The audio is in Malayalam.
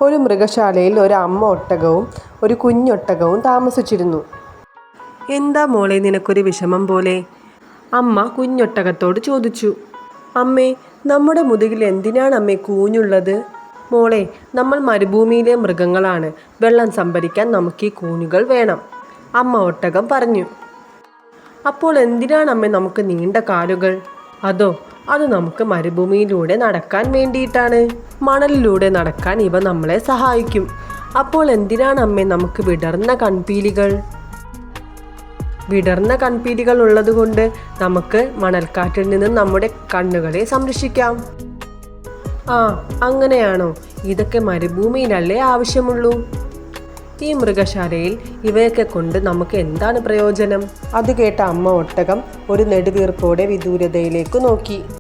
ഒരു മൃഗശാലയിൽ ഒരു അമ്മ ഒട്ടകവും ഒരു കുഞ്ഞൊട്ടകവും താമസിച്ചിരുന്നു. "എന്താ മോളെ നിനക്കൊരു വിഷമം പോലെ?" അമ്മ കുഞ്ഞൊട്ടകത്തോട് ചോദിച്ചു. "അമ്മേ, നമ്മുടെ മുതുകിൽ എന്തിനാണ് അമ്മേ കൂഞ്ഞുള്ളത്?" "മോളെ, നമ്മൾ മരുഭൂമിയിലെ മൃഗങ്ങളാണ്. വെള്ളം സംഭരിക്കാൻ നമുക്ക് ഈ കൂഞ്ഞുകൾ വേണം," അമ്മ ഒട്ടകം പറഞ്ഞു. "അപ്പോൾ എന്തിനാണ് അമ്മേ നമുക്ക് നീണ്ട കാലുകൾ?" അത് നമുക്ക് മരുഭൂമിയിലൂടെ നടക്കാൻ വേണ്ടിയിട്ടാണ്. മണലിലൂടെ നടക്കാൻ ഇവ നമ്മളെ സഹായിക്കും." "അപ്പോൾ എന്തിനാണ് അമ്മേ നമുക്ക് വിടർന്ന കൺപീലികൾ?" "വിടർന്ന കൺപീലികൾ ഉള്ളതുകൊണ്ട് നമുക്ക് മണൽക്കാറ്റിൽ നിന്ന് നമ്മുടെ കണ്ണുകളെ സംരക്ഷിക്കാം." "ആ, അങ്ങനെയാണോ? ഇതൊക്കെ മരുഭൂമിയിലല്ലേ ആവശ്യമുള്ളൂ. ഈ മൃഗശാലയിൽ ഇവയൊക്കെ കൊണ്ട് നമുക്ക് എന്താണ് പ്രയോജനം?" അത് കേട്ട അമ്മ ഒട്ടകം ഒരു നെടുവീർപ്പോടെ വിദൂരതയിലേക്ക് നോക്കി.